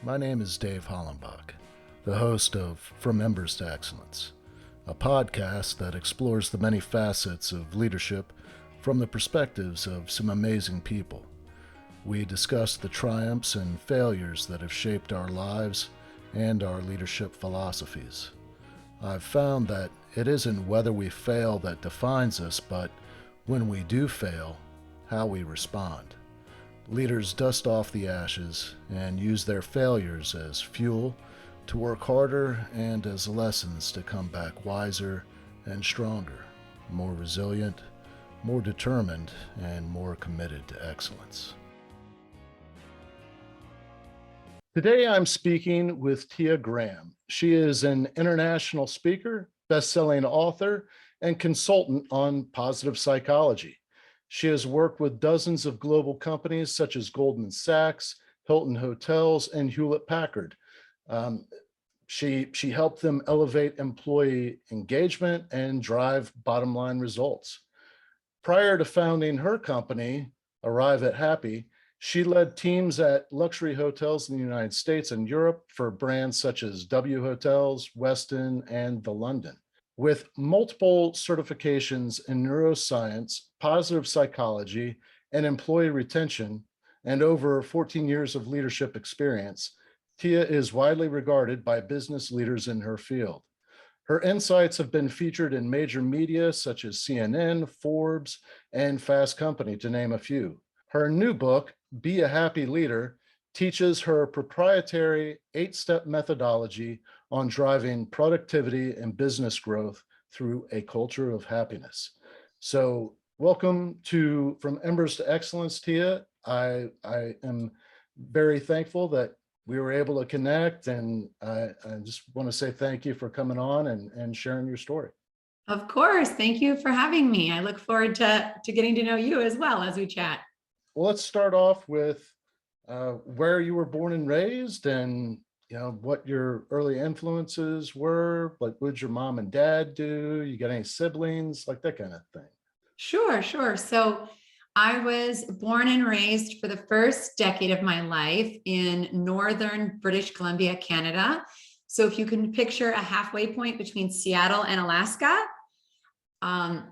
My name is Dave Hollenbach, the host of From Embers to Excellence, a podcast that explores the many facets of leadership from the perspectives of some amazing people. We discuss the triumphs and failures that have shaped our lives and our leadership philosophies. I've found that it isn't whether we fail that defines us, but when we do fail, how we respond. Leaders dust off the ashes and use their failures as fuel to work harder and as lessons to come back wiser and stronger, more resilient, more determined, and more committed to excellence. Today I'm speaking with Tia Graham. She is an international speaker, best-selling author, and consultant on positive psychology. She has worked with dozens of global companies such as Goldman Sachs, Hilton Hotels, and Hewlett Packard. She helped them elevate employee engagement and drive bottom line results. Prior to founding her company, Arrive at Happy, she led teams at luxury hotels in the United States and Europe for brands such as W Hotels, Westin, and The London. With multiple certifications in neuroscience, positive psychology, and employee retention, and over 14 years of leadership experience, Tia is widely regarded by business leaders in her field. Her insights have been featured in major media such as CNN, Forbes, and Fast Company, to name a few. Her new book, Be a Happy Leader, teaches her proprietary 8-step methodology on driving productivity and business growth through a culture of happiness. So welcome to From Embers to Excellence, Tia. I am very thankful that we were able to connect, and I just want to say thank you for coming on and sharing your story. Of course. Thank you for having me. I look forward to getting to know you as well as we chat. Well, let's start off with where you were born and raised, and what your early influences were. Like, what did your mom and dad do? You got any siblings? Like that kind of thing. Sure. So I was born and raised for the first decade of my life in northern British Columbia, Canada. So if you can picture a halfway point between Seattle and Alaska,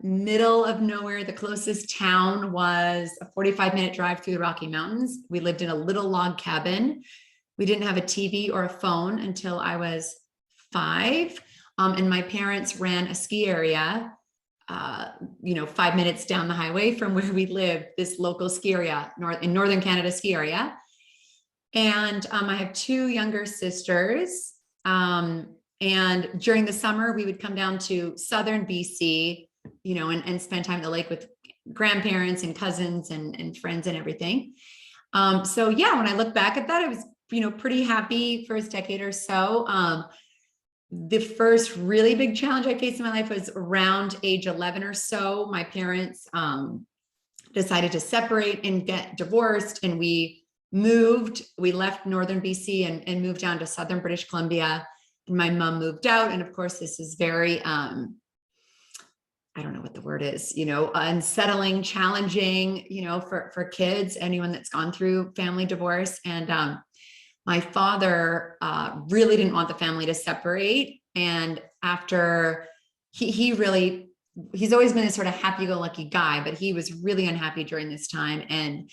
middle of nowhere, the closest town was a 45-minute drive through the Rocky Mountains. We lived in a little log cabin. We didn't have a TV or a phone until I was 5. And my parents ran a ski area, 5 minutes down the highway from where we lived, this local ski area, in Northern Canada ski area. And I have 2 younger sisters. And during the summer, we would come down to southern BC, and spend time at the lake with grandparents and cousins and friends and everything. So yeah, when I look back at that, I was, pretty happy first decade or so. The first really big challenge I faced in my life was around age 11 or so. My parents decided to separate and get divorced, and we left northern BC and moved down to southern British Columbia. And my mom moved out. And of course, this is very, I don't know what the word is, unsettling, challenging, for kids, anyone that's gone through family divorce. And my father really didn't want the family to separate. And after he's always been a sort of happy-go-lucky guy, but he was really unhappy during this time. And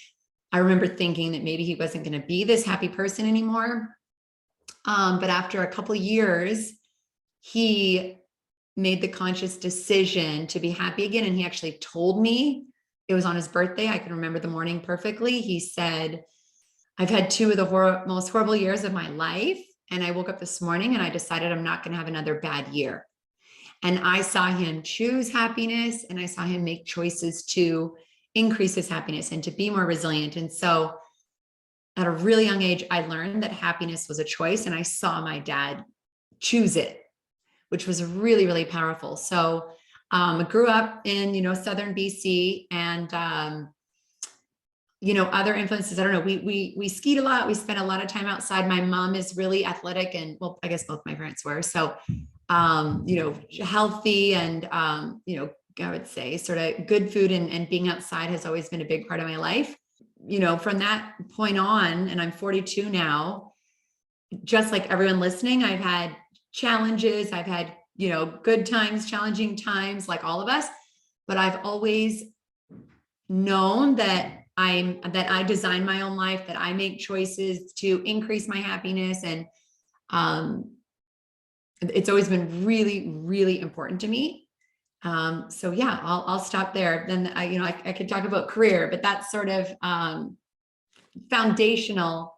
I remember thinking that maybe he wasn't going to be this happy person anymore. But after a couple of years, he made the conscious decision to be happy again. And he actually told me, it was on his birthday. I can remember the morning perfectly. He said, I've had 2 of the most horrible years of my life. And I woke up this morning and I decided I'm not going to have another bad year. And I saw him choose happiness, and I saw him make choices to increase his happiness and to be more resilient. And so at a really young age, I learned that happiness was a choice, and I saw my dad choose it, which was really, really powerful. So I grew up in, southern BC, and, other influences. I don't know. We skied a lot. We spent a lot of time outside. My mom is really athletic, and well, I guess both my parents were. So, healthy and, I would say sort of good food and being outside has always been a big part of my life. From that point on, and I'm 42 now, just like everyone listening, I've had challenges, I've had, good times, challenging times, like all of us, but I've always known that I design my own life, that I make choices to increase my happiness. And it's always been really, really important to me. So yeah, I'll stop there. Then I could talk about career, but that's sort of foundational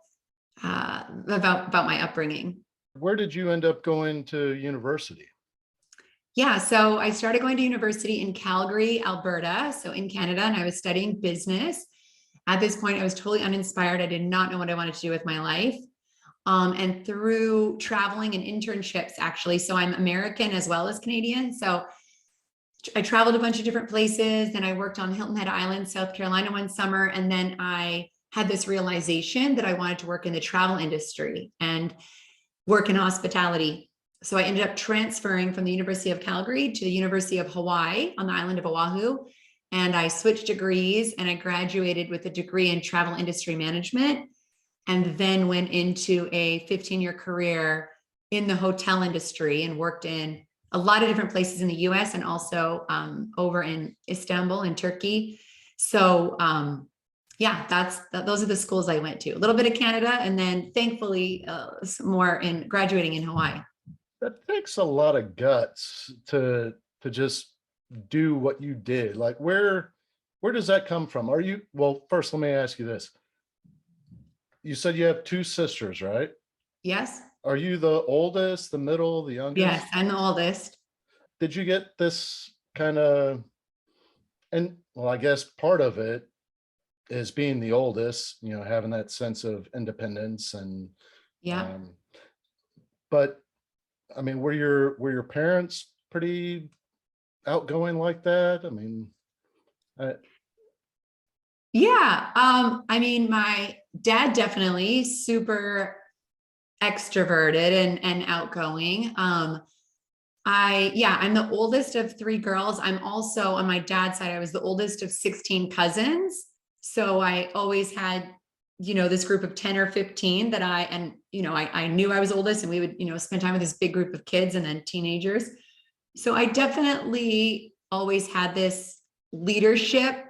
about my upbringing. Where did you end up going to university? Yeah, so I started going to university in Calgary, Alberta, so in Canada, and I was studying business. At this point, I was totally uninspired. I did not know what I wanted to do with my life. And through traveling and internships, actually, so I'm American as well as Canadian. So I traveled a bunch of different places. Then I worked on Hilton Head Island, South Carolina one summer. And then I had this realization that I wanted to work in the travel industry and work in hospitality. So I ended up transferring from the University of Calgary to the University of Hawaii on the island of Oahu. And I switched degrees and I graduated with a degree in travel industry management, and then went into a 15-year career in the hotel industry and worked in a lot of different places in the US and also over in Istanbul in Turkey. So yeah, those are the schools I went to. A little bit of Canada, and then thankfully some more in graduating in Hawaii. That takes a lot of guts to just do what you did. Like where does that come from? Well, first let me ask you this. You said you have two sisters, right? Yes. Are you the oldest, the middle, the youngest? Yes, I'm the oldest. Did you get this kind of, and well, I guess part of it is being the oldest, having that sense of independence and, Yeah. but I mean, were your parents pretty outgoing like that? I mean, Yeah. I mean, my dad definitely super extroverted and outgoing. I'm the oldest of three girls. I'm also on my dad's side, I was the oldest of 16 cousins. So I always had, this group of 10 or 15 that I knew I was oldest, and we would, spend time with this big group of kids and then teenagers. So I definitely always had this leadership,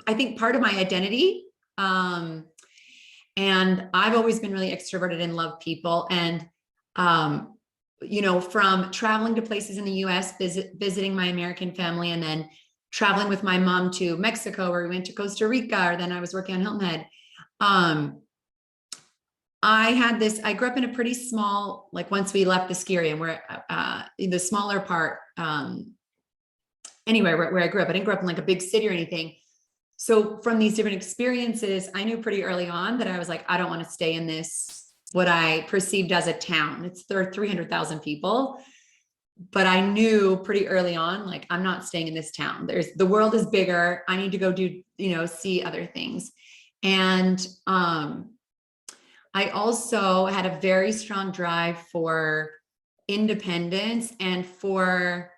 I think, part of my identity. And I've always been really extroverted and love people. And, from traveling to places in the US, visiting my American family, and then traveling with my mom to Mexico, where we went to Costa Rica, or then I was working on Hilton Head. I grew up in a pretty small, like once we left the ski area, and we're in the smaller part, anyway, where I grew up. I didn't grow up in like a big city or anything. So from these different experiences, I knew pretty early on that I was like, I don't want to stay in this, what I perceived as a town. There are 300,000 people, but I knew pretty early on, like, I'm not staying in this town. The world is bigger. I need to go do, see other things. And I also had a very strong drive for independence and for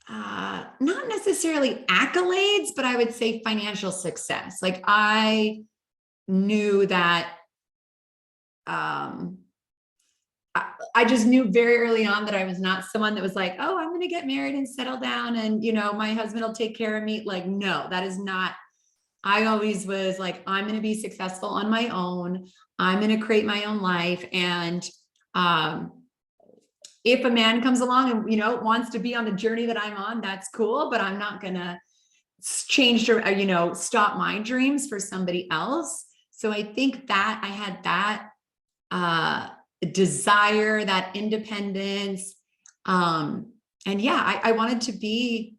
not necessarily accolades, but I would say financial success. Like, I knew that I just knew very early on that I was not someone that was like, oh, I'm going to get married and settle down and, my husband will take care of me. Like, no, that is not. I always was like, I'm going to be successful on my own. I'm going to create my own life. And if a man comes along and, wants to be on the journey that I'm on, that's cool, but I'm not going to change, stop my dreams for somebody else. So I think that I had that desire, that independence. And yeah, I wanted to be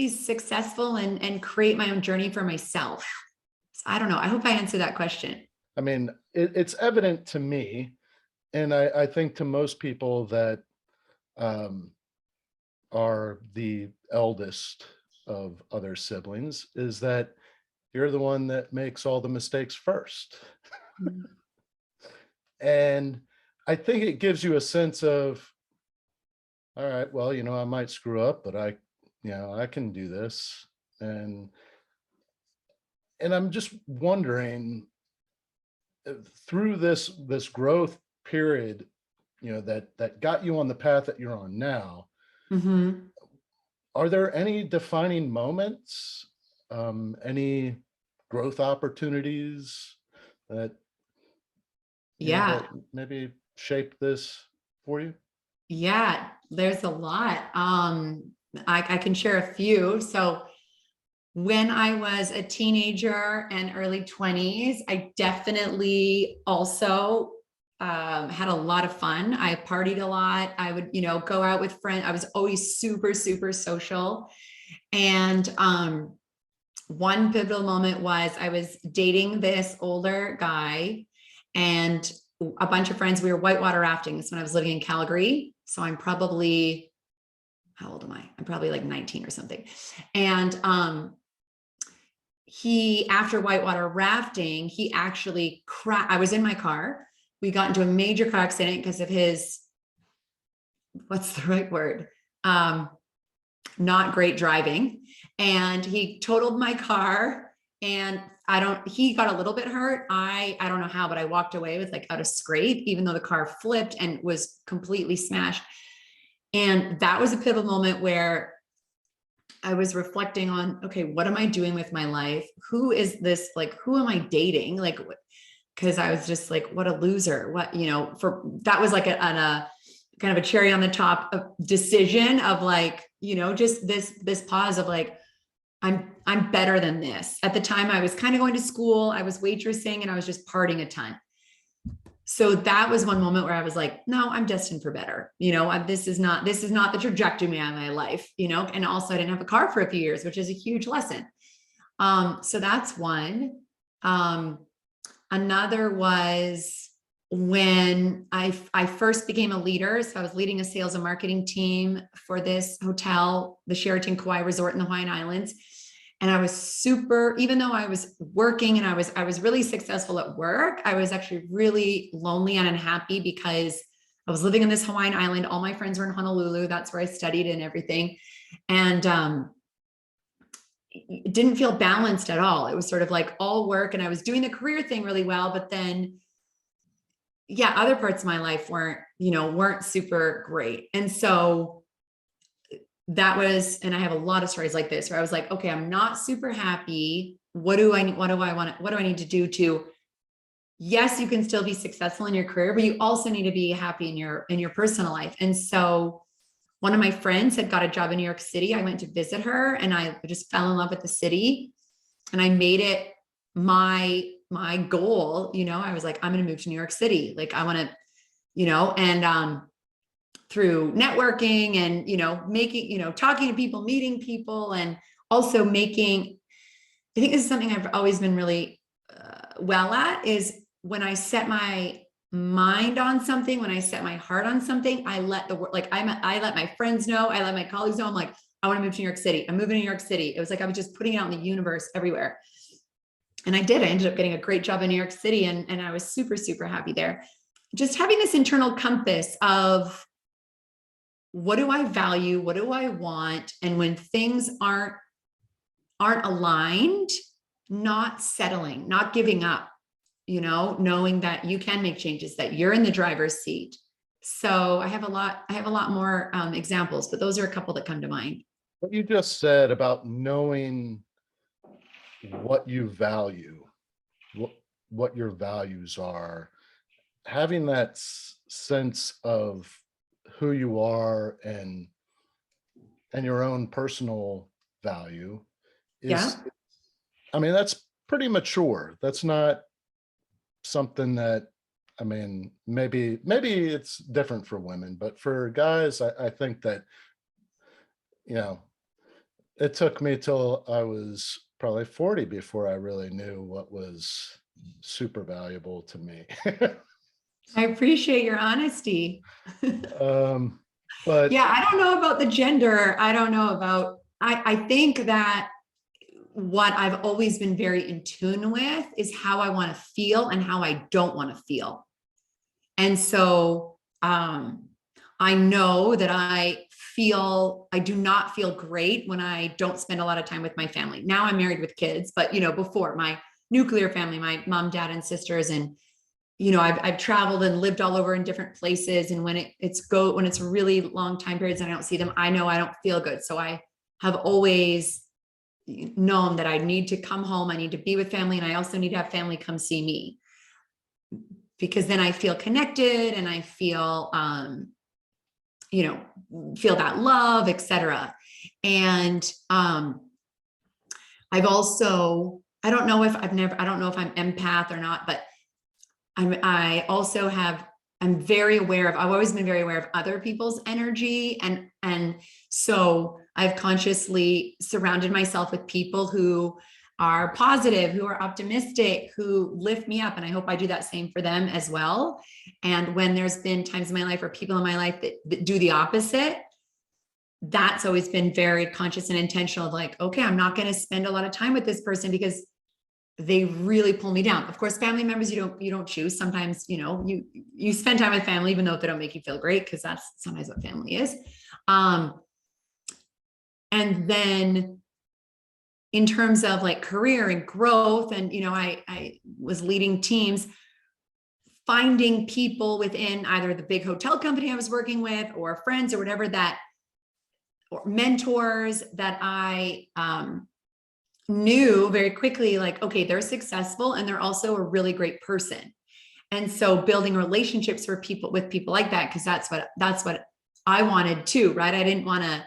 successful and create my own journey for myself. So I don't know. I hope I answered that question. I mean, it's evident to me, and I think to most people that are the eldest of other siblings, is that you're the one that makes all the mistakes first. Mm. And I think it gives you a sense of, all right, well, I might screw up, but I can do this. And I'm just wondering, through this growth period, that got you on the path that you're on now, Mm-hmm. are there any defining moments, any growth opportunities that Yeah. that maybe shaped this for you? Yeah. There's a lot. I can share a few. So when I was a teenager and early 20s, I definitely also had a lot of fun. I partied a lot. I would, go out with friends. I was always super, super social. And one pivotal moment was I was dating this older guy and a bunch of friends. We were whitewater rafting. This when I was living in Calgary. So I'm probably, how old am I? I'm probably like 19 or something. And he, after whitewater rafting, he actually I was in my car. We got into a major car accident because of his, what's the right word? Not great driving. And he totaled my car, and he got a little bit hurt. I don't know how, but I walked away with like out a scrape, even though the car flipped and was completely smashed. And that was a pivotal moment where I was reflecting on, okay, what am I doing with my life? Who is this? Like, who am I dating? Like, because I was just like, what a loser. What, that was like a kind of a cherry on the top of decision of like, just this pause of like, I'm better than this. At the time I was kind of going to school, I was waitressing, and I was just partying a ton. So that was one moment where I was like, no, I'm destined for better. This is not the trajectory of my life, and also I didn't have a car for a few years, which is a huge lesson. So that's one. Another was when I first became a leader. So I was leading a sales and marketing team for this hotel, the Sheraton Kauai Resort in the Hawaiian Islands. And I was super, even though I was working and I was really successful at work, I was actually really lonely and unhappy because I was living in this Hawaiian island. All my friends were in Honolulu. That's where I studied and everything. And it didn't feel balanced at all. It was sort of like all work, and I was doing the career thing really well, but then other parts of my life weren't super great. And so that was, and I have a lot of stories like this where I was like, okay, I'm not super happy. What do I need to do to, yes, you can still be successful in your career, but you also need to be happy in your personal life. And so one of my friends had got a job in New York City. I went to visit her and I just fell in love with the city, and I made it my goal. I was like, I'm going to move to New York City. Like I want to, and through networking and, making, talking to people, meeting people, and also making, I think this is something I've always been really well at, is when I set my mind on something, when I set my heart on something, I let the work, I let my friends know, I let my colleagues know, I'm like, I want to move to New York City. I'm moving to New York City. It was like, I was just putting it out in the universe everywhere. And I did. I ended up getting a great job in New York City, and I was super, super happy there. Just having this internal compass of what do I value? What do I want? And when things aren't aligned, not settling, not giving up, knowing that you can make changes, that you're in the driver's seat. So I have a lot more examples, but those are a couple that come to mind. What you just said about knowing what you value, what your values are, having that sense of who you are and your own personal value is, I mean, that's pretty mature. That's not something that, I mean, maybe it's different for women, but for guys, I think that, it took me till I was probably 40 before I really knew what was super valuable to me. I appreciate your honesty. But I don't know about the gender. I don't know about, I think that what I've always been very in tune with is how I want to feel and how I don't want to feel. And so I know that I do not feel great when I don't spend a lot of time with my family. Now I'm married with kids, but before, my nuclear family, my mom, dad, and sisters, and I've traveled and lived all over in different places. And when it's really long time periods and I don't see them, I know I don't feel good. So I have always known that I need to come home. I need to be with family. And I also need to have family come see me, because then I feel connected and I feel, feel that love, etc. And I've also, I don't know if I'm empath or not, but I'm very aware of, I've always been very aware of other people's energy. And so I've consciously surrounded myself with people who are positive, who are optimistic, who lift me up. And I hope I do that same for them as well. And when there's been times in my life or people in my life that do the opposite, that's always been very conscious and intentional of like, okay, I'm not going to spend a lot of time with this person because they really pull me down. Of course, family members, you don't choose. Sometimes, you spend time with family, even though they don't make you feel great, because that's sometimes what family is. And then in terms of like career and growth, and, I was leading teams, finding people within either the big hotel company I was working with or friends or whatever or mentors that I, knew very quickly, like, okay, they're successful and they're also a really great person. And so building relationships with people like that, because that's what I wanted too, right? I didn't want to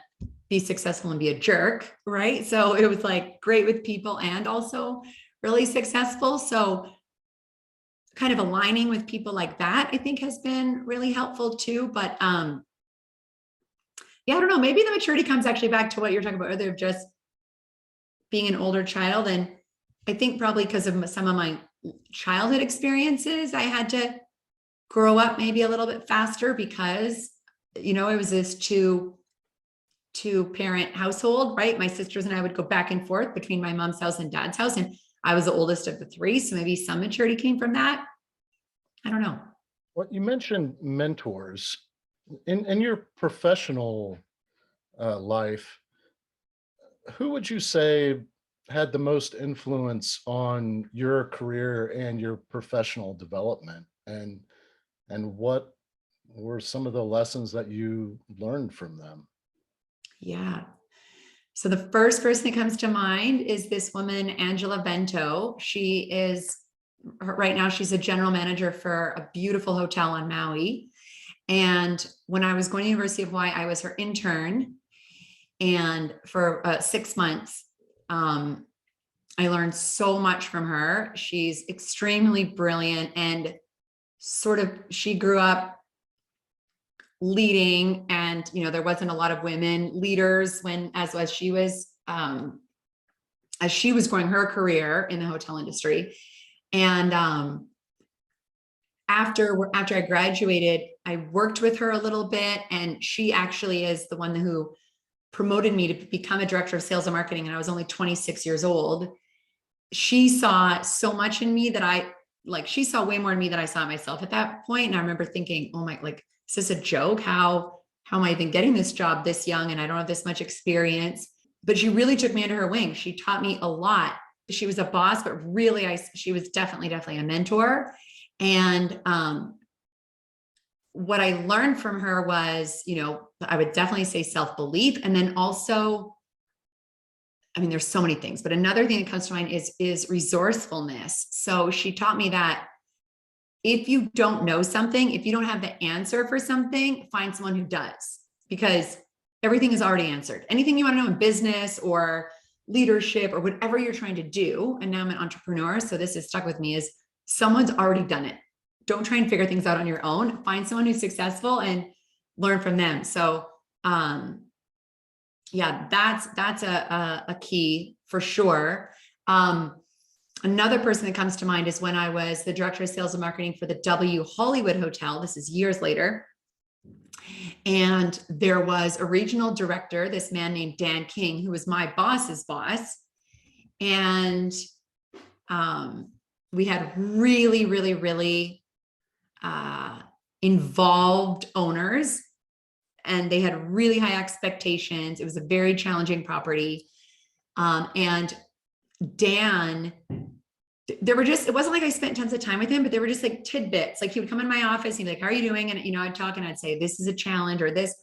be successful and be a jerk, right? So it was like great with people and also really successful. So kind of aligning with people like that, I think has been really helpful too. But yeah, I don't know, maybe the maturity comes actually back to what you're talking about earlier, of just being an older child. And I think probably because of some of my childhood experiences, I had to grow up maybe a little bit faster because, it was this two parent household, right? My sisters and I would go back and forth between my mom's house and dad's house. And I was the oldest of the three. So maybe some maturity came from that. I don't know. Well, you mentioned mentors in your professional life. Who would you say had the most influence on your career and your professional development? And what were some of the lessons that you learned from them? Yeah. So the first person that comes to mind is this woman, Angela Bento. Right now, she's a general manager for a beautiful hotel on Maui. And when I was going to the University of Hawaii, I was her intern. And for 6 months, I learned so much from her. She's extremely brilliant and she grew up leading, and there wasn't a lot of women leaders as she was growing her career in the hotel industry. And after I graduated, I worked with her a little bit, and she actually is the one who promoted me to become a director of sales and marketing. And I was only 26 years old. She saw so much in me that she saw way more in me than I saw myself at that point. And I remember thinking, oh my, is this a joke? How am I even getting this job this young? And I don't have this much experience. But she really took me under her wing. She taught me a lot. She was a boss, but really she was definitely a mentor. And what I learned from her was, I would definitely say self-belief. And then also, there's so many things, but another thing that comes to mind is resourcefulness. So she taught me that if you don't know something, if you don't have the answer for something, find someone who does, because everything is already answered. Anything you want to know in business or leadership or whatever you're trying to do. And now I'm an entrepreneur, so this has stuck with me, is someone's already done it. Don't try and figure things out on your own. Find someone who's successful and learn from them. So, yeah, that's a key for sure. Another person that comes to mind is when I was the director of sales and marketing for the W Hollywood Hotel. This is years later. And there was a regional director, this man named Dan King, who was my boss's boss. And we had really, really, really involved owners, and they had really high expectations. It was a very challenging property. And Dan there were just, it wasn't like I spent tons of time with him, but there were just like tidbits. Like he would come in my office, he'd be like, how are you doing? And, I'd talk and I'd say, this is a challenge or this.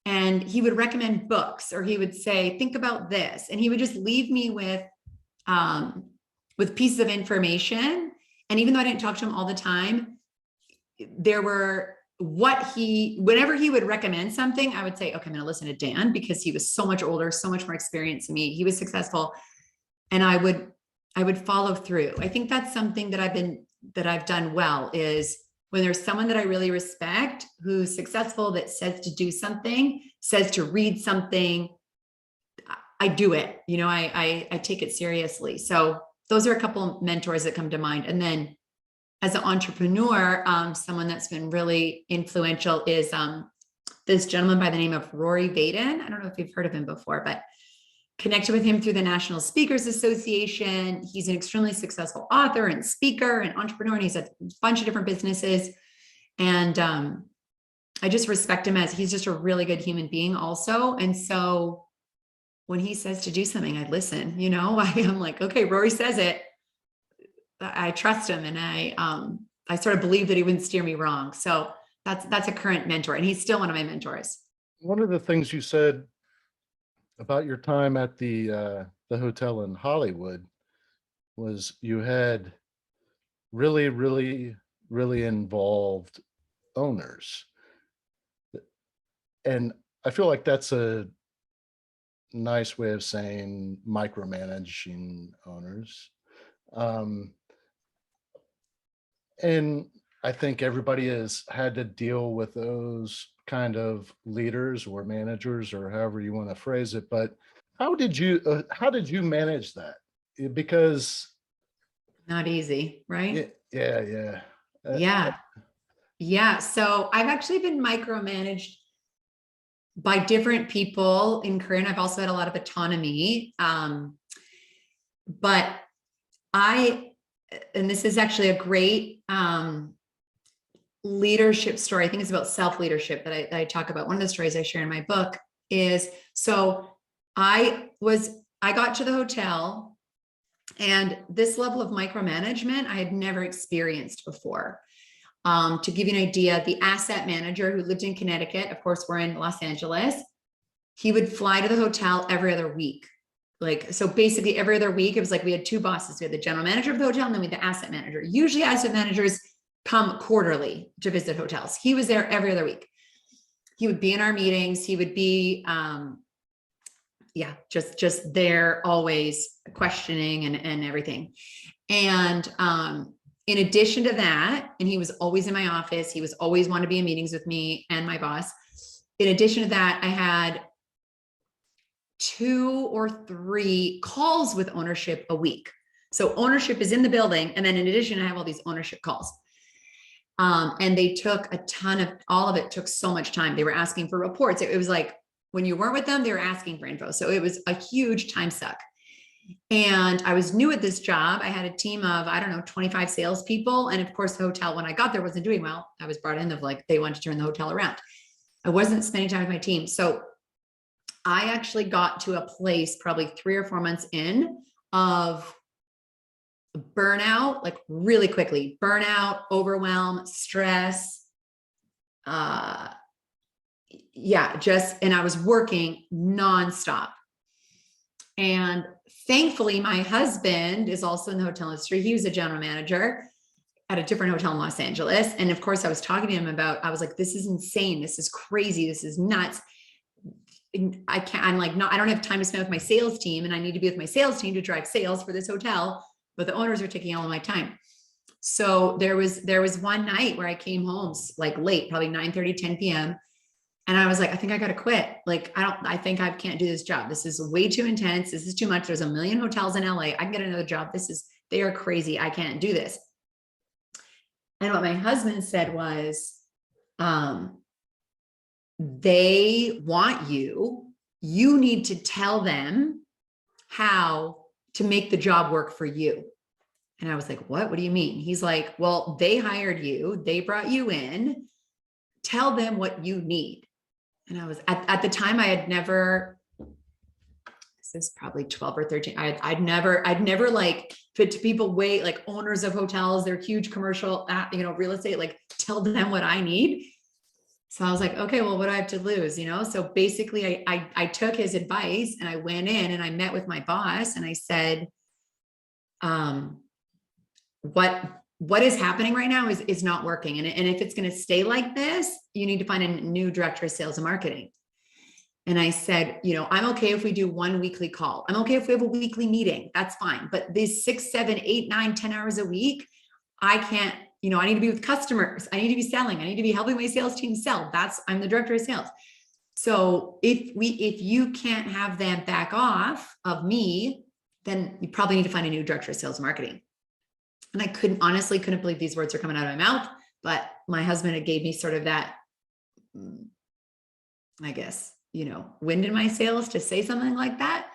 And he would recommend books, or he would say, think about this. And he would just leave me with pieces of information. And even though I didn't talk to him all the time, there were whenever he would recommend something, I would say, okay, I'm going to listen to Dan, because he was so much older, so much more experienced than me. He was successful. And I would follow through. I think that's something that I've done well, is when there's someone that I really respect, who's successful, that says to do something, says to read something, I do it. I take it seriously. So those are a couple of mentors that come to mind. And then as an entrepreneur, someone that's been really influential is this gentleman by the name of Rory Vaden. I don't know if you've heard of him before, but connected with him through the National Speakers Association. He's an extremely successful author and speaker and entrepreneur, and he's a bunch of different businesses. And I just respect him, as he's just a really good human being also. And so when he says to do something, I listen. I'm like, okay, Rory says it. I trust him, and I sort of believe that he wouldn't steer me wrong. So that's a current mentor, and he's still one of my mentors. One of the things you said about your time at the hotel in Hollywood was you had really, really, really involved owners. And I feel like that's a nice way of saying micromanaging owners. And I think everybody has had to deal with those kind of leaders or managers, or however you want to phrase it. But how did you manage that? Because Not easy, right? yeah. Yeah. So I've actually been micromanaged by different people in career, and I've also had a lot of autonomy. But and this is actually a great leadership story. I think it's about self-leadership that I talk about. One of the stories I share in my book is, so I got to the hotel, and this level of micromanagement I had never experienced before. To give you an idea, the asset manager who lived in Connecticut, of course, we're in Los Angeles, he would fly to the hotel every other week. So basically every other week, it was like we had two bosses. We had the general manager of the hotel, and then we had the asset manager. Usually asset managers come quarterly to visit hotels. He was there every other week. He would be in our meetings. He would be, just there, always questioning and everything. And in addition to that, and he was always in my office, he was always wanted to be in meetings with me and my boss. In addition to that, I had 2 or 3 calls with ownership a week. So ownership is in the building. And then in addition, I have all these ownership calls. And they took all of it took so much time. They were asking for reports. It was like, when you weren't with them, they were asking for info. So it was a huge time suck. And I was new at this job. I had a team of, 25 salespeople. And of course, the hotel, when I got there, wasn't doing well. I was brought in they wanted to turn the hotel around. I wasn't spending time with my team. So I actually got to a place probably 3 or 4 months in of burnout, like really quickly, burnout, overwhelm, stress. And I was working nonstop. And thankfully, my husband is also in the hotel industry. He was a general manager at a different hotel in Los Angeles. And of course, I was talking to him I was like, this is insane. This is crazy. This is nuts. I don't have time to spend with my sales team, and I need to be with my sales team to drive sales for this hotel, but the owners are taking all of my time. So there was one night where I came home like late, probably 9:30, 10 p.m. And I was like, I think I got to quit. I think I can't do this job. This is way too intense. This is too much. There's a million hotels in LA. I can get another job. They are crazy. I can't do this. And what my husband said was, they want you need to tell them how to make the job work for you. And I was like, what do you mean? He's like, well, they hired you. They brought you in. Tell them what you need. And I was at the time, I had never this is probably 12 or 13. I'd never like fit to people wait, like owners of hotels, they're huge commercial, real estate, like tell them what I need. So I was like, okay, well, what do I have to lose? So basically I took his advice and I went in and I met with my boss and I said, what is happening right now is not working. And if it's going to stay like this, you need to find a new director of sales and marketing. And I said, I'm okay if we do one weekly call. I'm okay if we have a weekly meeting. That's fine. But these 6, 7, 8, 9, 10 hours a week, I can't, I need to be with customers. I need to be selling. I need to be helping my sales team sell. I'm the director of sales. So if you can't have them back off of me, then you probably need to find a new director of sales and marketing. And I honestly couldn't believe these words are coming out of my mouth, but my husband had gave me sort of that, I guess, wind in my sails to say something like that.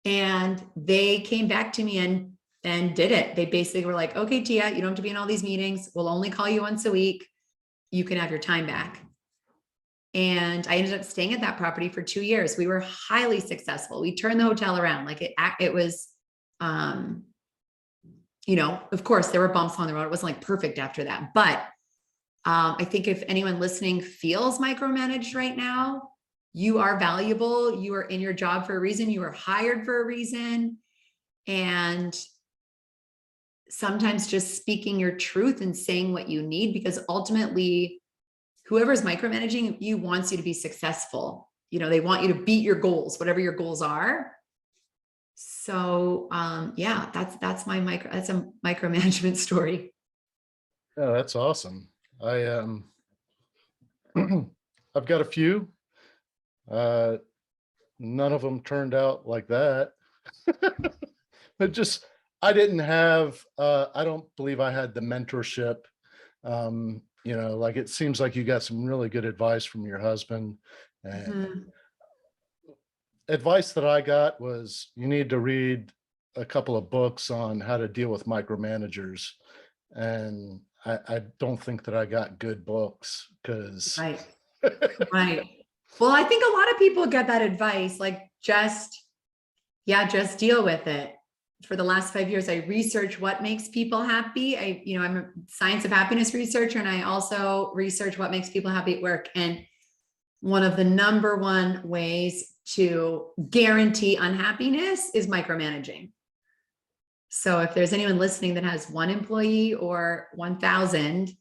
And they came back to me and did it. They basically were like, okay, Tia, you don't have to be in all these meetings. We'll only call you once a week. You can have your time back. And I ended up staying at that property for 2 years. We were highly successful. We turned the hotel around. Like it was, of course there were bumps on the road. It wasn't like perfect after that, but I think if anyone listening feels micromanaged right now, you are valuable. You are in your job for a reason. You are hired for a reason. And sometimes just speaking your truth and saying what you need, because ultimately whoever's micromanaging you wants you to be successful. They want you to beat your goals, whatever your goals are. So that's a micromanagement story. Yeah, that's awesome. I've got a few. None of them turned out like that. But I didn't have, I don't believe I had the mentorship. Like it seems like you got some really good advice from your husband. And advice that I got was you need to read a couple of books on how to deal with micromanagers. And I don't think that I got good books because. Right. Right. Well, I think a lot of people get that advice, like just deal with it. For the last 5 years, I research what makes people happy. I'm a science of happiness researcher, and I also research what makes people happy at work. And one of the number one ways to guarantee unhappiness is micromanaging. So if there's anyone listening that has one employee or 1,000,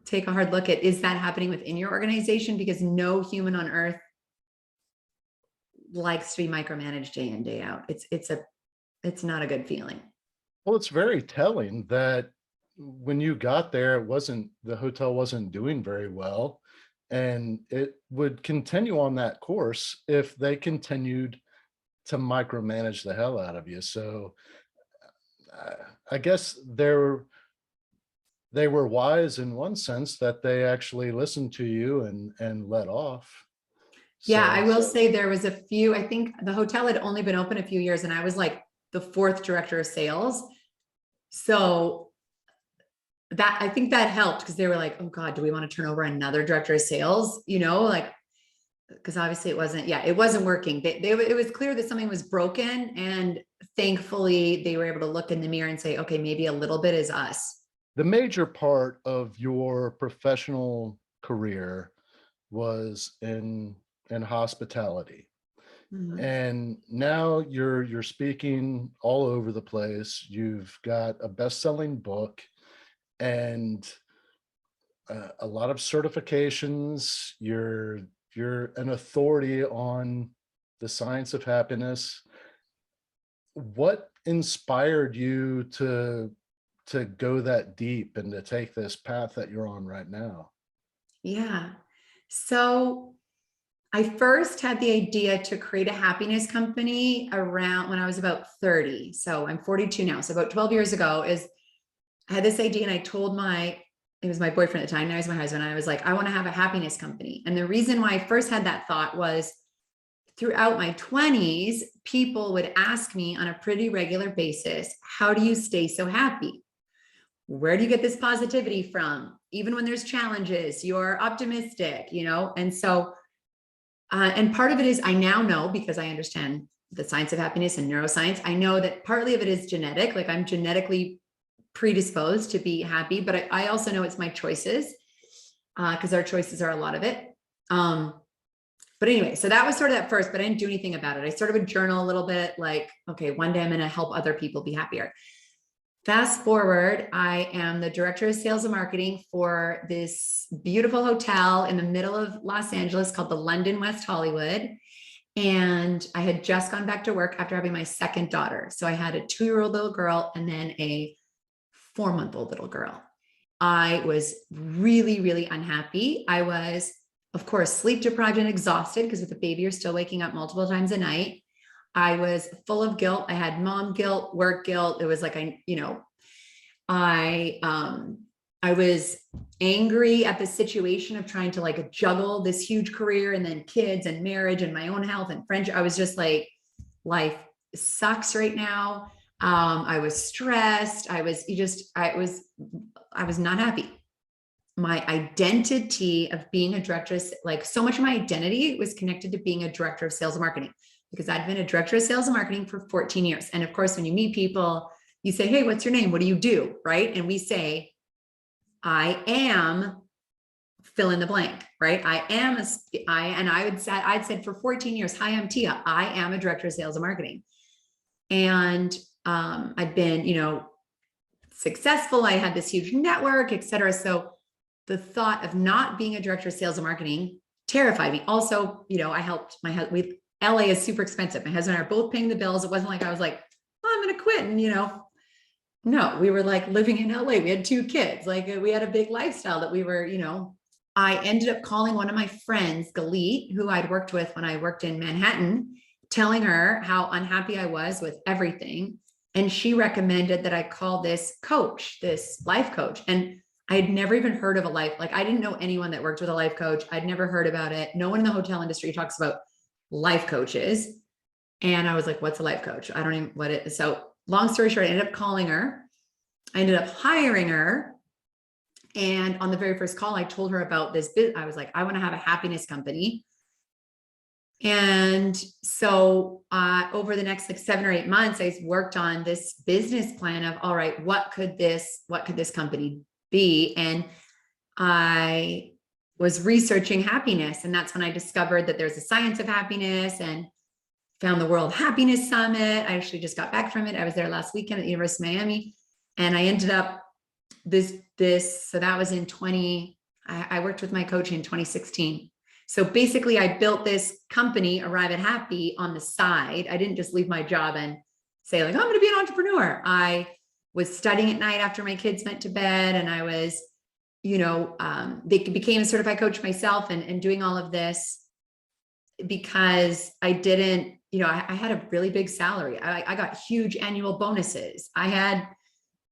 take a hard look at, is that happening within your organization? Because no human on earth likes to be micromanaged day in, day out. It's not a good feeling. Well, it's very telling that when you got there, the hotel wasn't doing very well, and it would continue on that course if they continued to micromanage the hell out of you. So I guess they were wise in one sense that they actually listened to you and let off. Yeah, I will say there was a few, I think the hotel had only been open a few years and I was like the 4th director of sales. So I think that helped because they were like, oh God, do we want to turn over another director of sales? Because obviously it wasn't working. It was clear that something was broken, and thankfully they were able to look in the mirror and say, okay, maybe a little bit is us. The major part of your professional career was in hospitality. Mm-hmm. And now you're speaking all over the place. You've got a best-selling book and a lot of certifications. You're an authority on the science of happiness. What inspired you to go that deep and to take this path that you're on right now? Yeah. So I first had the idea to create a happiness company around when I was about 30. So I'm 42 now. So about 12 years ago I had this idea, and I told it was my boyfriend at the time, now he's my husband. I was like, I want to have a happiness company. And the reason why I first had that thought was throughout my 20s, people would ask me on a pretty regular basis, how do you stay so happy? Where do you get this positivity from? Even when there's challenges, you're optimistic, And so And part of it is I now know, because I understand the science of happiness and neuroscience, I know that partly of it is genetic, like I'm genetically predisposed to be happy, but I also know it's my choices, because our choices are a lot of it. But anyway, so that was sort of at first, but I didn't do anything about it. I sort of would journal a little bit, like, okay, one day I'm going to help other people be happier. Fast forward, I am the director of sales and marketing for this beautiful hotel in the middle of Los Angeles called the London West Hollywood. And I had just gone back to work after having my second daughter. So I had a 2-year-old little girl and then a 4-month-old little girl. I was really, really unhappy. I was, of course, sleep deprived and exhausted because with the baby, you're still waking up multiple times a night. I was full of guilt. I had mom guilt, work guilt. It was like, I was angry at the situation of trying to like juggle this huge career and then kids and marriage and my own health and friendship. I was just like, life sucks right now. I was stressed. I was not happy. My identity of being a director, like so much of my identity was connected to being a director of sales and marketing, because I'd been a director of sales and marketing for 14 years. And of course, when you meet people, you say, hey, what's your name? What do you do? Right. And we say, I am fill in the blank, right? I'd said for 14 years, hi, I'm Tia. I am a director of sales and marketing. And I'd been, successful. I had this huge network, et cetera. So the thought of not being a director of sales and marketing terrified me. Also, I helped my husband. LA is super expensive. My husband and I are both paying the bills. It wasn't like I was like, oh, I'm going to quit. And, no, we were like living in LA. We had 2 kids. Like we had a big lifestyle that we were, I ended up calling one of my friends, Galit, who I'd worked with when I worked in Manhattan, telling her how unhappy I was with everything. And she recommended that I call this coach, this life coach. And I had never even heard of a life. Like I didn't know anyone that worked with a life coach. I'd never heard about it. No one in the hotel industry talks about life coaches. And I was like, what's a life coach? I don't even what it is. So long story short, I ended up calling her. I ended up hiring her. And on the very first call, I told her about this. I was like, I want to have a happiness company. And so over the next like 7 or 8 months, I worked on this business plan of, all right, what could this company be? And I was researching happiness. And that's when I discovered that there's a science of happiness and found the World Happiness Summit. I actually just got back from it. I was there last weekend at the University of Miami. And I ended up so that was in I worked with my coach in 2016. So basically I built this company, Arrive at Happy, on the side. I didn't just leave my job and say like, oh, I'm going to be an entrepreneur. I was studying at night after my kids went to bed. And I was, became a certified coach myself and doing all of this because I didn't, I had a really big salary. I got huge annual bonuses. I had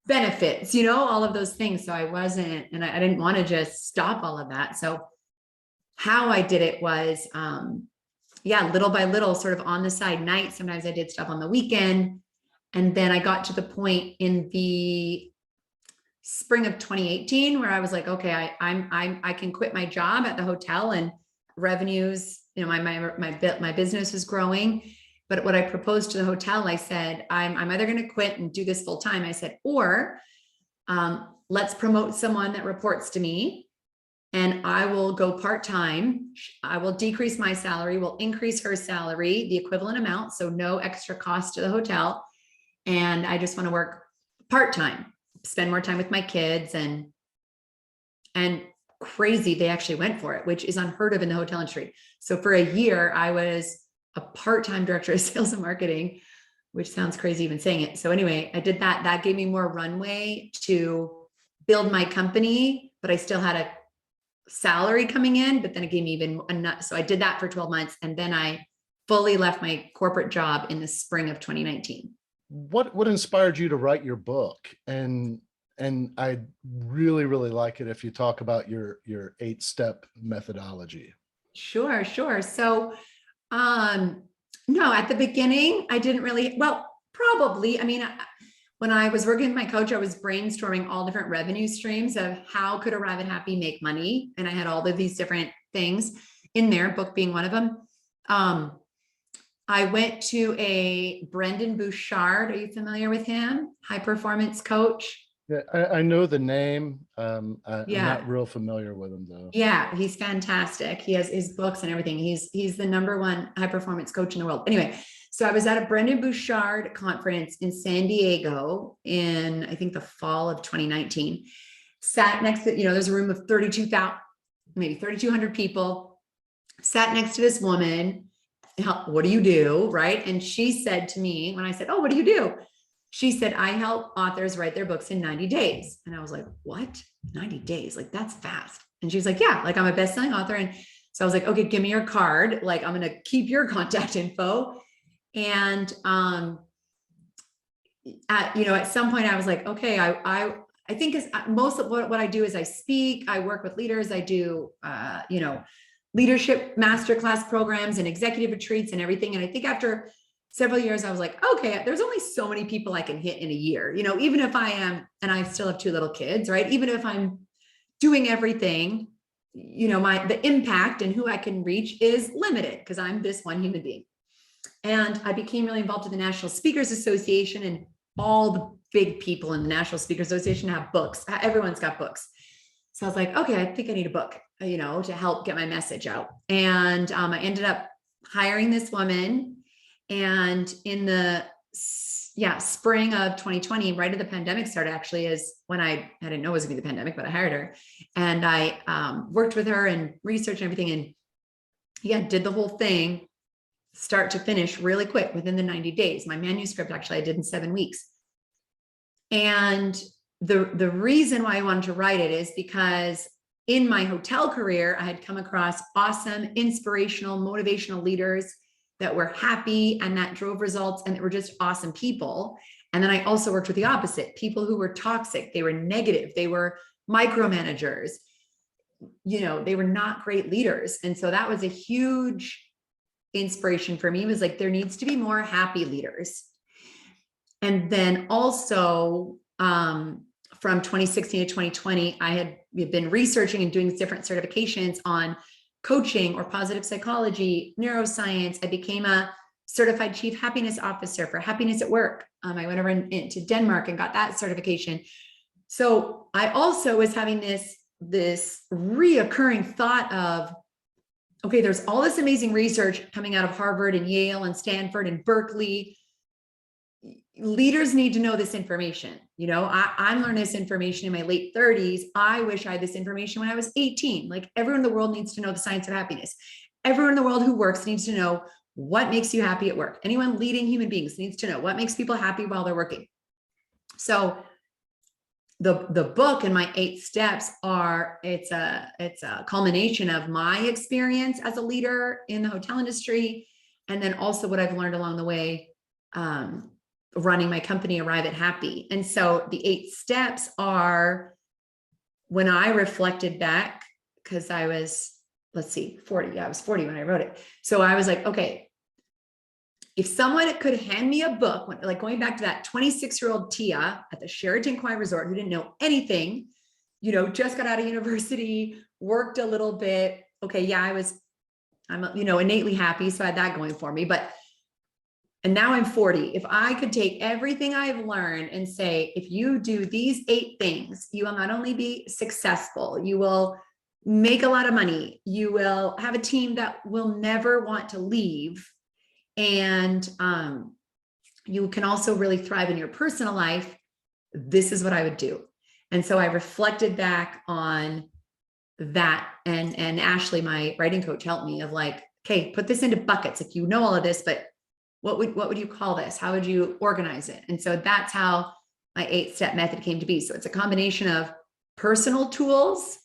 benefits, all of those things. So I wasn't, and I didn't want to just stop all of that. So how I did it was, little by little, sort of on the side night. Sometimes I did stuff on the weekend. And then I got to the point in the spring of 2018 where I was like, okay, I can quit my job at the hotel and revenues, my business was growing. But what I proposed to the hotel, I said, I'm either going to quit and do this full time. I said, or let's promote someone that reports to me and I will go part-time. I will decrease my salary, will increase her salary, the equivalent amount. So no extra cost to the hotel. And I just want to work part-time, spend more time with my kids and crazy. They actually went for it, which is unheard of in the hotel industry. So for a year, I was a part-time director of sales and marketing, which sounds crazy even saying it. So anyway, I did that. That gave me more runway to build my company, but I still had a salary coming in, but then it gave me even enough. So I did that for 12 months. And then I fully left my corporate job in the spring of 2019. What inspired you to write your book? And I'd really, really like it if you talk about your 8-step methodology. Sure. So, no, at the beginning, I didn't really, probably, when I was working with my coach, I was brainstorming all different revenue streams of how could Arrive at Happy make money. And I had all of these different things in there, book being one of them. I went to a Brendan Bouchard. Are you familiar with him? High performance coach. Yeah, I know the name. I'm Yeah. not real familiar with him though. Yeah, he's fantastic. He has his books and everything. He's the number one high performance coach in the world. Anyway, so I was at a Brendan Bouchard conference in San Diego in, I think, the fall of 2019. Sat next to, there's a room of 32,000, maybe 3,200 people. Sat next to this woman. What do you do? Right. And she said to me, when I said, oh, what do you do? She said, I help authors write their books in 90 days. And I was like, what? 90 days? Like, that's fast. And she's like, yeah, like I'm a best-selling author. And so I was like, okay, give me your card. Like, I'm going to keep your contact info. And, at some point I was like, okay, I think most of what I do is I speak, I work with leaders, I do, leadership masterclass programs and executive retreats and everything. And I think after several years, I was like, okay, there's only so many people I can hit in a year, even if I am, and I still have 2 little kids, right? Even if I'm doing everything, the impact and who I can reach is limited because I'm this one human being. And I became really involved in the National Speakers Association, and all the big people in the National Speakers Association have books. Everyone's got books. So I was like, okay, I think I need a book, to help get my message out. And I ended up hiring this woman. And in the spring of 2020, right as the pandemic started, actually, is when I didn't know it was gonna be the pandemic, but I hired her. And I worked with her and researched everything, and did the whole thing, start to finish, really quick within the 90 days. My manuscript, actually, I did in 7 weeks. And the reason why I wanted to write it is because in my hotel career, I had come across awesome, inspirational, motivational leaders that were happy and that drove results and that were just awesome people. And then I also worked with the opposite, people who were toxic, they were negative, they were micromanagers, they were not great leaders. And so that was a huge inspiration for me. It was like, there needs to be more happy leaders. And then also from 2016 to 2020, we've been researching and doing different certifications on coaching or positive psychology, neuroscience. I became a certified chief happiness officer for happiness at work. I went over into Denmark and got that certification. So I also was having this reoccurring thought of, okay, there's all this amazing research coming out of Harvard and Yale and Stanford and Berkeley. Leaders need to know this information. I learned this information in my late 30s. I wish I had this information when I was 18. Like, everyone in the world needs to know the science of happiness. Everyone in the world who works needs to know what makes you happy at work. Anyone leading human beings needs to know what makes people happy while they're working. So the book and my 8 steps it's a culmination of my experience as a leader in the hotel industry, and then also what I've learned along the way, running my company, Arrive at Happy. And so the 8 steps are, when I reflected back, because I was, 40. Yeah, I was 40 when I wrote it. So I was like, okay, if someone could hand me a book, like going back to that 26-year-old Tia at the Sheraton Kauai Resort, who didn't know anything, just got out of university, worked a little bit. Okay, yeah, I'm innately happy. So I had that going for me, and now I'm 40. If I could take everything I've learned and say, if you do these 8 things, you will not only be successful, you will make a lot of money, you will have a team that will never want to leave, and you can also really thrive in your personal life, this is what I would do. And so I reflected back on that, and Ashley, my writing coach, helped me of like, okay, put this into buckets. If you know all of this, but what would you call this? How would you organize it? And so that's how my 8-step method came to be. So it's a combination of personal tools,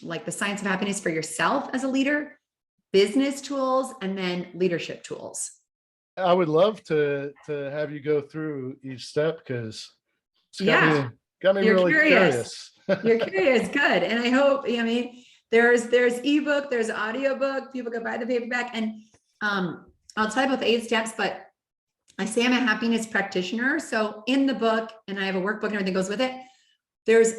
like the science of happiness for yourself as a leader, business tools, and then leadership tools. I would love to have you go through each step, because it's got me You're really curious. You're curious. Good. And I hope, there's ebook, there's audiobook, people can buy the paperback, and I'll tell you about the 8 steps, but I say I'm a happiness practitioner. So in the book, and I have a workbook and everything goes with it, there's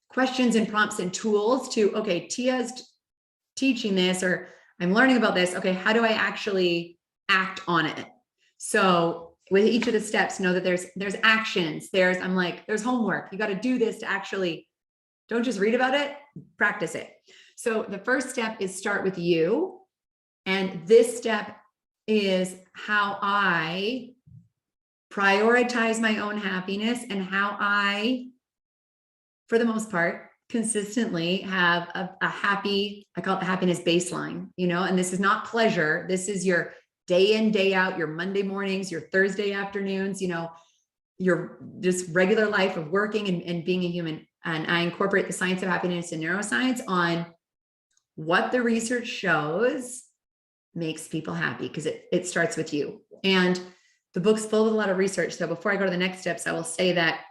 questions and prompts and tools to, okay, Tia's teaching this, or I'm learning about this. Okay, how do I actually act on it? So with each of the steps, know that there's actions. I'm like, there's homework. You got to do this to actually, don't just read about it, practice it. So the first step is start with you. And this step is how I prioritize my own happiness and how I, for the most part, consistently have a happy, I call it the happiness baseline, and this is not pleasure. This is your day in, day out, your Monday mornings, your Thursday afternoons, your just regular life of working and being a human. And I incorporate the science of happiness and neuroscience on what the research shows makes people happy, because it starts with you. And the book's full of a lot of research. So before I go to the next steps, I will say that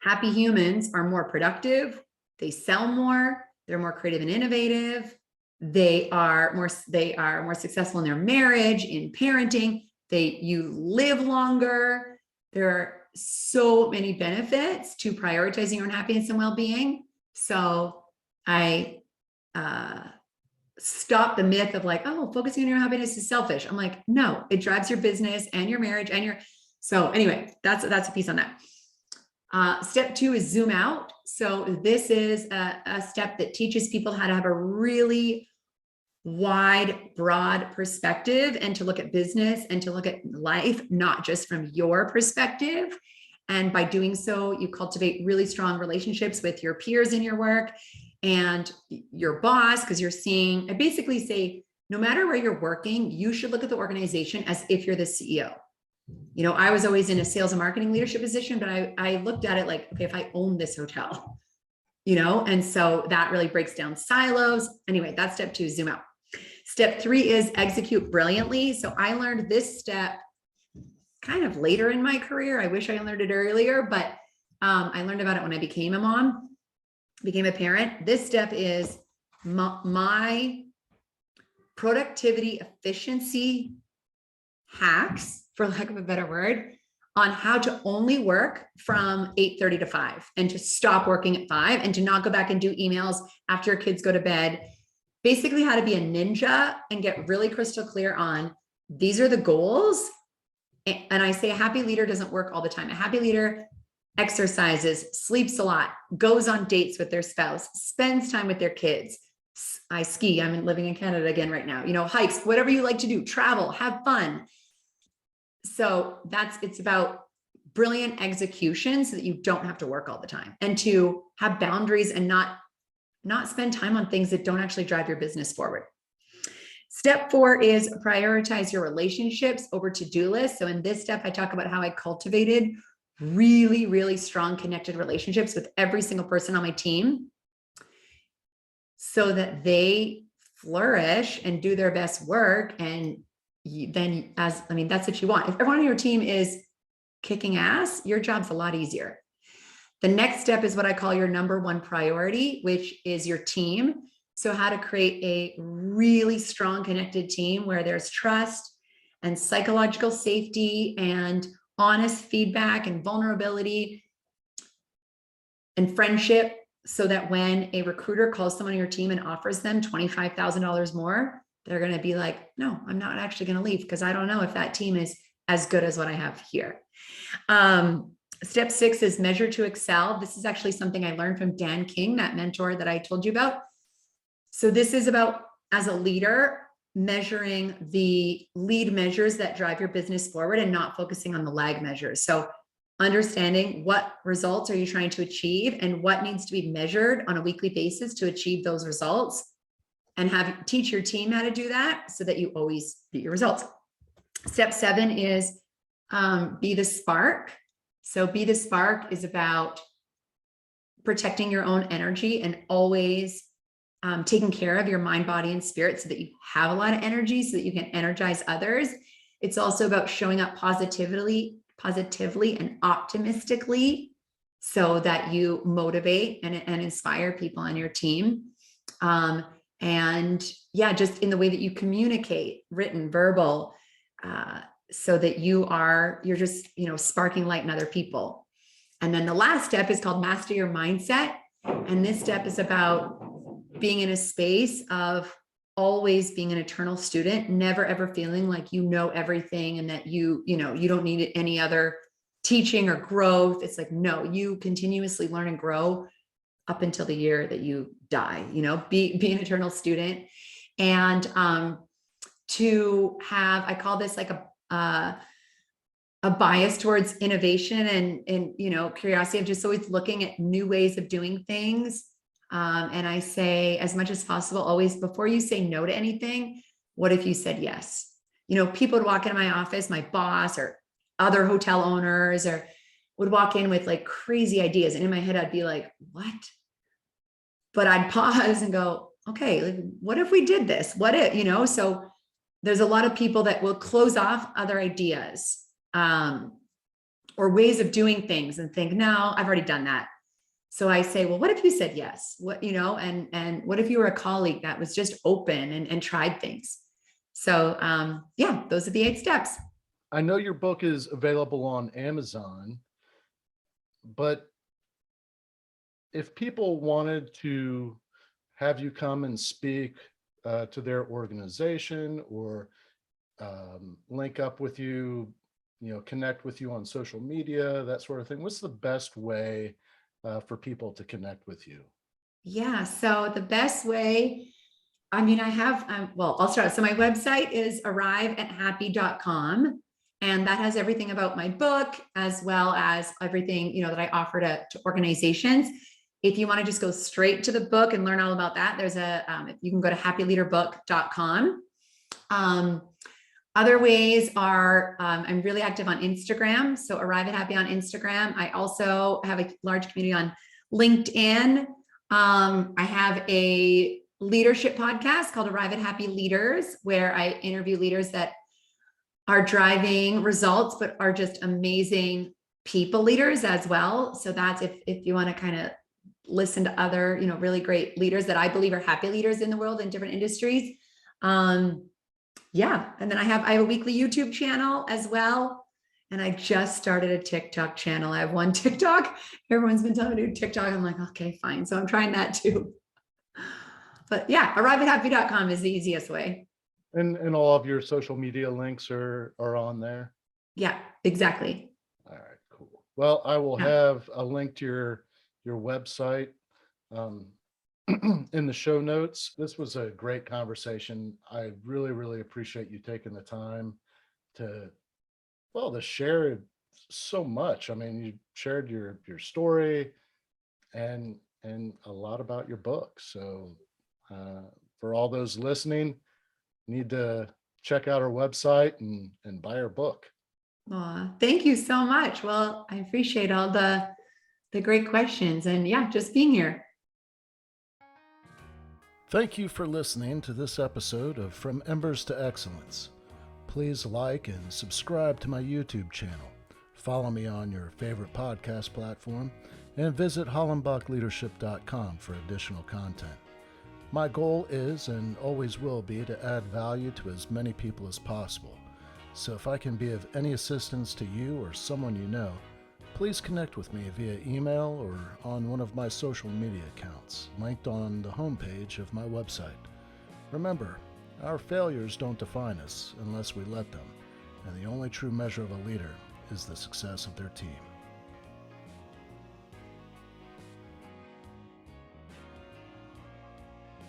happy humans are more productive. They sell more. They're more creative and innovative. They are more successful in their marriage, in parenting. You live longer. There are so many benefits to prioritizing your own happiness and well-being. So I stop the myth of like, oh, focusing on your happiness is selfish. I'm like, no, it drives your business and your marriage and so anyway, that's a piece on that. Step 2 is zoom out. So this is a step that teaches people how to have a really wide, broad perspective and to look at business and to look at life, not just from your perspective. And by doing so, you cultivate really strong relationships with your peers in your work and your boss, because I basically say, no matter where you're working, you should look at the organization as if you're the CEO. I was always in a sales and marketing leadership position, but I looked at it like, okay, if I own this hotel, and so that really breaks down silos. Anyway, that's step 2, zoom out. Step 3 is execute brilliantly. So I learned this step kind of later in my career. I wish I learned it earlier, but I learned about it when I became a parent. This step is my productivity efficiency hacks, for lack of a better word, on how to only work from 8:30 to 5 and to stop working at 5 and to not go back and do emails after your kids go to bed. Basically how to be a ninja and get really crystal clear on these are the goals. And I say a happy leader doesn't work all the time. A happy leader exercises, sleeps a lot, goes on dates with their spouse, spends time with their kids. I ski. I'm living in Canada again right now, hikes, whatever you like to do, travel, have fun. So it's about brilliant execution so that you don't have to work all the time and to have boundaries and not spend time on things that don't actually drive your business forward. Step 4 is prioritize your relationships over to-do lists. So in this step, I talk about how I cultivated really, really strong connected relationships with every single person on my team so that they flourish and do their best work. And that's what you want. If everyone on your team is kicking ass, your job's a lot easier. The next step is what I call your number 1 priority, which is your team. So how to create a really strong connected team where there's trust and psychological safety and honest feedback and vulnerability and friendship, so that when a recruiter calls someone on your team and offers them $25,000 more, they're going to be like, no, I'm not actually going to leave because I don't know if that team is as good as what I have here. Step 6 is measure to excel. This is actually something I learned from Dan King, that mentor that I told you about. So this is about, as a leader, measuring the lead measures that drive your business forward and not focusing on the lag measures. So understanding what results are you trying to achieve and what needs to be measured on a weekly basis to achieve those results, and teach your team how to do that so that you always beat your results. Step 7 is be the spark. So be the spark is about protecting your own energy and always taking care of your mind, body, and spirit so that you have a lot of energy so that you can energize others. It's also about showing up positively and optimistically so that you motivate and inspire people on your team. And yeah, just in the way that you communicate, written, verbal, so that you're just, sparking light in other people. And then the last step is called master your mindset. And this step is about being in a space of always being an eternal student, never ever feeling like you know everything and that you don't need any other teaching or growth. It's like, no, you continuously learn and grow up until the year that you die, be an eternal student. And to have, I call this like a bias towards innovation and curiosity of just always looking at new ways of doing things. And I say, as much as possible, always, before you say no to anything, what if you said yes? People would walk into my office, my boss or other hotel owners, or would walk in with like crazy ideas. And in my head, I'd be like, what? But I'd pause and go, okay, like, what if we did this? What if, so there's a lot of people that will close off other ideas or ways of doing things and think, no, I've already done that. So I say, well, what if you said yes? What, and what if you were a colleague that was just open and tried things? So yeah, those are the 8 steps. I know your book is available on Amazon, but if people wanted to have you come and speak to their organization or link up with you, connect with you on social media, that sort of thing, what's the best way for people to connect with you? Yeah. So the best way, I have, I'll start. So my website is arriveathappy.com. And that has everything about my book, as well as everything, that I offer to organizations. If you want to just go straight to the book and learn all about that, there's you can go to happyleaderbook.com. Other ways are, I'm really active on Instagram. So Arrive at Happy on Instagram. I also have a large community on LinkedIn. I have a leadership podcast called Arrive at Happy Leaders, where I interview leaders that are driving results, but are just amazing people leaders as well. So that's if you want to kind of listen to other, really great leaders that I believe are happy leaders in the world in different industries. Yeah. And then I have a weekly YouTube channel as well. And I just started a TikTok channel. I have one TikTok. Everyone's been telling me to do TikTok. I'm like, okay, fine. So I'm trying that too. But yeah, arriveathappy.com is the easiest way. And all of your social media links are on there? Yeah, exactly. All right, cool. Well, I will have a link to your website in the show notes. This was a great conversation. I really, really appreciate you taking the time to share so much. I mean, you shared your story and a lot about your book. So for all those listening, need to check out our website and buy our book. Thank you so much. Well, I appreciate all the great questions and yeah, just being here. Thank you for listening to this episode of From Embers to Excellence. Please like and subscribe to my YouTube channel. Follow me on your favorite podcast platform and visit hollenbachleadership.com for additional content. My goal is and always will be to add value to as many people as possible. So if I can be of any assistance to you or someone you know, please connect with me via email or on one of my social media accounts, linked on the homepage of my website. Remember, our failures don't define us unless we let them, and the only true measure of a leader is the success of their team.